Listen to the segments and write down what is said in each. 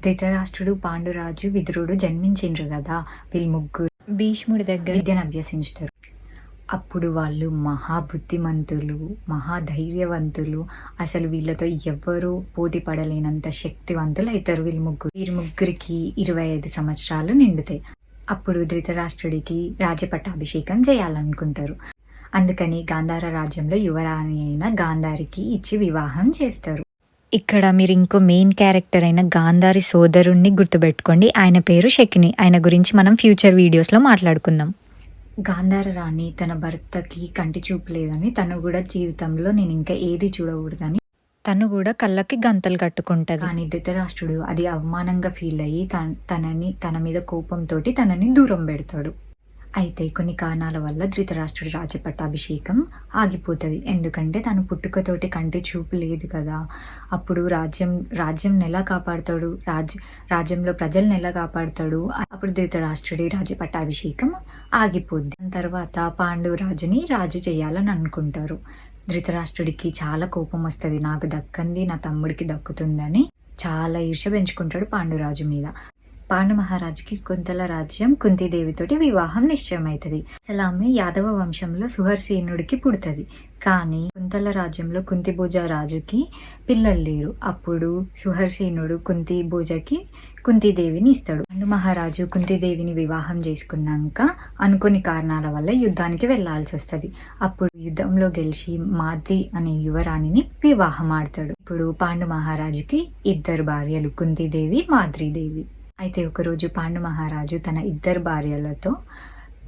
ధృతరాష్ట్రుడు, పాండురాజు, విదురుడు జన్మించిండ్రు కదా. వీళ్ళు ముగ్గురు భీష్ముడి దగ్గర విద్యను అభ్యసించుతారు. అప్పుడు వాళ్ళు మహాబుద్ధిమంతులు, మహాధైర్యవంతులు. అసలు వీళ్ళతో ఎవ్వరూ పోటీ పడలేనంత శక్తివంతులు అవుతారు వీరి ముగ్గురికి 25 సంవత్సరాలు నిండుతాయి. అప్పుడు ధృతరాష్ట్రుడికి రాజ్యపట్టాభిషేకం చేయాలనుకుంటారు. అందుకని గాంధార రాజ్యంలో యువరాణి అయిన గాంధారికి ఇచ్చి వివాహం చేస్తారు. ఇక్కడ మీరు ఇంకో మెయిన్ క్యారెక్టర్ అయిన గాంధారి సోదరుణ్ణి గుర్తుపెట్టుకోండి. ఆయన పేరు శకిని. ఆయన గురించి మనం ఫ్యూచర్ వీడియోస్లో మాట్లాడుకుందాం. గాంధార రాణి తన భర్తకి కంటి చూపు లేదని, తను కూడా జీవితంలో నేను ఇంకా ఏది చూడకూడదని తను కూడా కళ్ళకి గంతలు కట్టుకుంటుంది. కానీ ధృతరాష్ట్రుడు అది అవమానంగా ఫీల్ అయ్యి తన మీద కోపంతో తనని దూరం పెడతాడు. అయితే కొన్ని కారణాల వల్ల ధృతరాష్ట్రుడి రాజ్యపట్టాభిషేకం ఆగిపోతుంది. ఎందుకంటే తను పుట్టుకతోటి కంటి చూపు లేదు కదా. అప్పుడు రాజ్యం ఎలా కాపాడుతాడు, రాజ్యంలో ప్రజల్ని ఎలా కాపాడుతాడు. అప్పుడు ధృతరాష్ట్రుడి రాజ్యపట్టాభిషేకం ఆగిపోద్ది. దాని తర్వాత పాండురాజుని రాజు చేయాలని అనుకుంటారు. ధృతరాష్ట్రుడికి చాలా కోపం వస్తుంది. నాకు దక్కంది నా తమ్ముడికి దక్కుతుందని చాలా ఈర్ష్య పెంచుకుంటాడు పాండురాజు మీద. పాండు మహారాజుకి కుంతల రాజ్యం కుంతీదేవితోటి వివాహం నిశ్చయమవుతుంది. అసలు ఆమె యాదవ వంశంలో సుహర్సేనుడికి పుడుతుంది. కానీ కుంతల రాజ్యంలో కుంతిభోజ రాజుకి పిల్లలు లేరు. అప్పుడు సుహర్సేనుడు కుంతిభోజకి కుంతీదేవిని ఇస్తాడు. పాండు మహారాజు కుంతీదేవిని వివాహం చేసుకున్నాక అనుకోని కారణాల వల్ల యుద్ధానికి వెళ్లాల్సి వస్తుంది. అప్పుడు యుద్ధంలో గెలిచి మాద్రి అనే యువరాణిని వివాహం ఆడతాడు. ఇప్పుడు పాండు మహారాజుకి 2 భార్యలు, కుంతీదేవి, మాద్రీదేవి. అయితే ఒకరోజు పాండు మహారాజు తన 2 భార్యలతో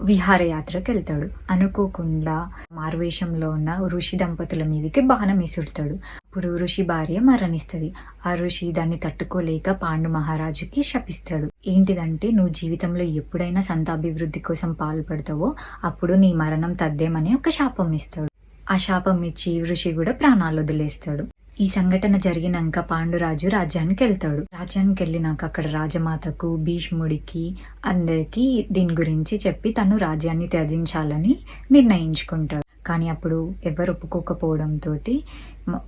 విహారయాత్రకు వెళ్తాడు. అనుకోకుండా మారువేషంలో ఉన్న ఋషి దంపతుల మీదకి బాణం విసురుతాడు. అప్పుడు ఋషి భార్య మరణిస్తుంది. ఆ ఋషి దాన్ని తట్టుకోలేక పాండు మహారాజుకి శపిస్తాడు. ఏంటిదంటే, నువ్వు జీవితంలో ఎప్పుడైనా సంతాభివృద్ధి కోసం పాల్పడతావో అప్పుడు నీ మరణం తథ్యమని ఒక శాపం ఇస్తాడు. ఆ శాపం ఇచ్చి ఋషి కూడా ప్రాణాలు వదిలేస్తాడు. ఈ సంఘటన జరిగినాక పాండురాజు రాజ్యానికి వెళ్తాడు. రాజ్యానికి వెళ్ళినాక అక్కడ రాజమాతకు, భీష్ముడికి, అందరికీ దీని గురించి చెప్పి తను రాజ్యాన్ని త్యజించాలని నిర్ణయించుకుంటాడు. కానీ అప్పుడు ఎవరు ఒప్పుకోకపోవడంతో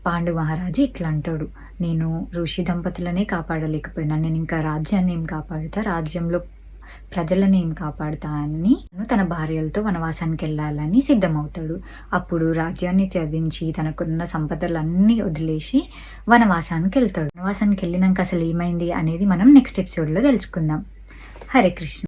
పాండు మహారాజు ఇట్లా అంటాడు, నేను ఋషి దంపతులనే కాపాడలేకపోయినా నేను ఇంకా రాజ్యాన్ని ఏం కాపాడుతా, రాజ్యంలో ప్రజలను ఏం కాపాడుతా అని తన భార్యలతో వనవాసానికి వెళ్ళాలని సిద్ధమవుతాడు. అప్పుడు రాజ్యాన్ని త్యజించి తనకున్న సంపదలన్నీ వదిలేసి వనవాసానికి వెళ్తాడు. వనవాసానికి వెళ్ళినాక అసలు ఏమైంది అనేది మనం నెక్స్ట్ ఎపిసోడ్లో తెలుసుకుందాం. హరే కృష్ణ.